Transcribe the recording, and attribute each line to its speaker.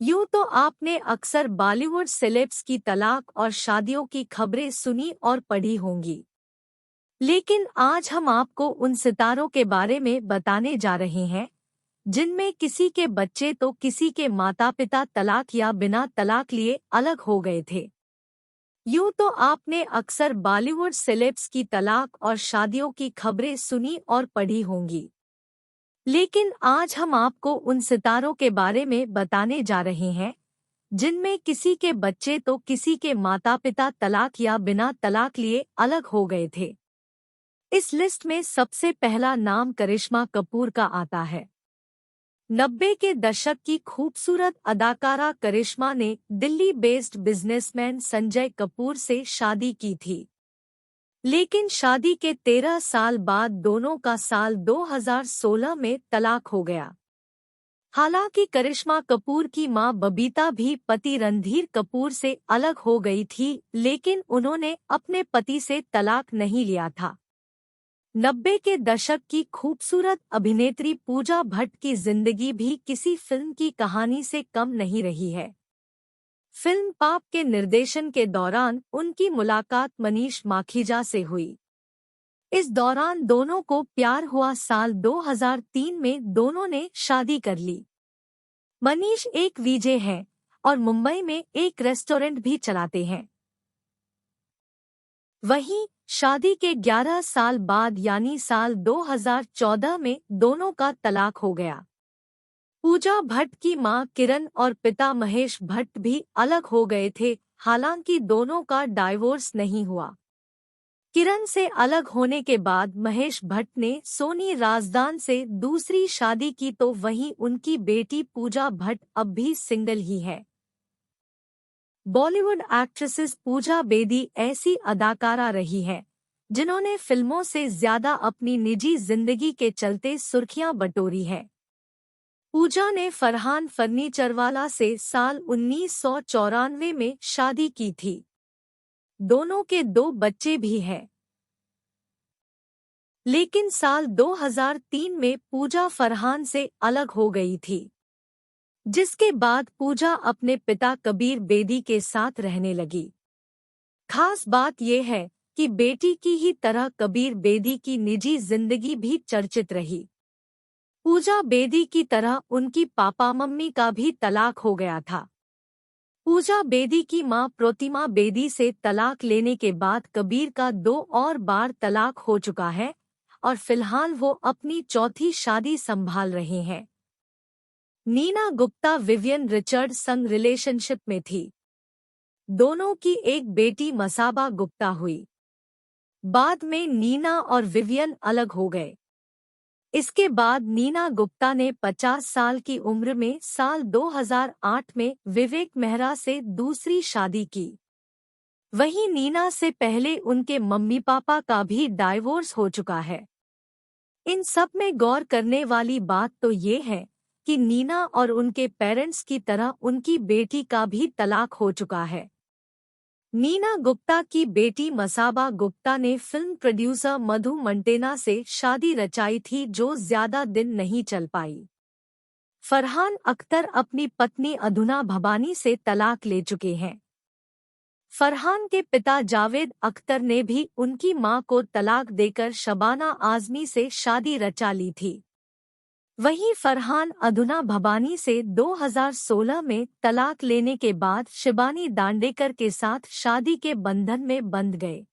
Speaker 1: यूं तो आपने अक्सर बॉलीवुड सेलेब्स की तलाक और शादियों की खबरें सुनी और पढ़ी होंगी। लेकिन आज हम आपको उन सितारों के बारे में बताने जा रहे हैं जिनमें किसी के बच्चे तो किसी के माता पिता तलाक या बिना तलाक लिए अलग हो गए थे। यूं तो आपने अक्सर बॉलीवुड सेलेब्स की तलाक और शादियों की खबरें सुनी और पढ़ी होंगी। लेकिन आज हम आपको उन सितारों के बारे में बताने जा रहे हैं जिनमें किसी के बच्चे तो किसी के माता पिता तलाक या बिना तलाक लिए अलग हो गए थे। इस लिस्ट में सबसे पहला नाम करिश्मा कपूर का आता है। 90 के दशक की खूबसूरत अदाकारा करिश्मा ने दिल्ली बेस्ड बिजनेसमैन संजय कपूर से शादी की थी। लेकिन शादी के 13 साल बाद दोनों का साल 2016 में तलाक हो गया। हालांकि करिश्मा कपूर की मां बबीता भी पति रणधीर कपूर से अलग हो गई थी, लेकिन उन्होंने अपने पति से तलाक नहीं लिया था। 90 के दशक की खूबसूरत अभिनेत्री पूजा भट्ट की जिंदगी भी किसी फिल्म की कहानी से कम नहीं रही है। फिल्म पाप के निर्देशन के दौरान उनकी मुलाकात मनीष माखीजा से हुई। इस दौरान दोनों को प्यार हुआ। साल 2003 में दोनों ने शादी कर ली। मनीष एक वीजे हैं और मुंबई में एक रेस्टोरेंट भी चलाते हैं। वहीं शादी के 11 साल बाद यानी साल 2014 में दोनों का तलाक हो गया। पूजा भट्ट की मां किरण और पिता महेश भट्ट भी अलग हो गए थे, हालांकि दोनों का डाइवोर्स नहीं हुआ। किरण से अलग होने के बाद महेश भट्ट ने सोनी राजदान से दूसरी शादी की, तो वहीं उनकी बेटी पूजा भट्ट अब भी सिंगल ही है। बॉलीवुड एक्ट्रेसेस पूजा बेदी ऐसी अदाकारा रही है जिन्होंने फिल्मों से ज्यादा अपनी निजी जिंदगी के चलते सुर्खियां बटोरी है। पूजा ने फरहान फर्नीचरवाला से साल 1994 में शादी की थी। दोनों के 2 बच्चे भी हैं। लेकिन साल 2003 में पूजा फरहान से अलग हो गई थी, जिसके बाद पूजा अपने पिता कबीर बेदी के साथ रहने लगी। खास बात यह है कि बेटी की ही तरह कबीर बेदी की निजी जिंदगी भी चर्चित रही। पूजा बेदी की तरह उनकी पापा मम्मी का भी तलाक हो गया था। पूजा बेदी की मां प्रोतिमा बेदी से तलाक लेने के बाद कबीर का 2 और बार तलाक हो चुका है और फिलहाल वो अपनी चौथी शादी संभाल रहे हैं। नीना गुप्ता विवियन रिचर्ड संग रिलेशनशिप में थी। दोनों की एक बेटी मसाबा गुप्ता हुई। बाद में नीना और विवियन अलग हो गए। इसके बाद नीना गुप्ता ने 50 साल की उम्र में साल 2008 में विवेक मेहरा से दूसरी शादी की। वहीं नीना से पहले उनके मम्मी पापा का भी डाइवोर्स हो चुका है। इन सब में गौर करने वाली बात तो ये है कि नीना और उनके पेरेंट्स की तरह उनकी बेटी का भी तलाक हो चुका है। नीना गुप्ता की बेटी मसाबा गुप्ता ने फिल्म प्रोड्यूसर मधु मंटेना से शादी रचाई थी, जो ज्यादा दिन नहीं चल पाई। फरहान अख्तर अपनी पत्नी अधुना भबानी से तलाक ले चुके हैं। फरहान के पिता जावेद अख्तर ने भी उनकी मां को तलाक देकर शबाना आजमी से शादी रचा ली थी। वहीं फरहान अधुना भबानी से 2016 में तलाक लेने के बाद शिबानी दांडेकर के साथ शादी के बंधन में बंध गए।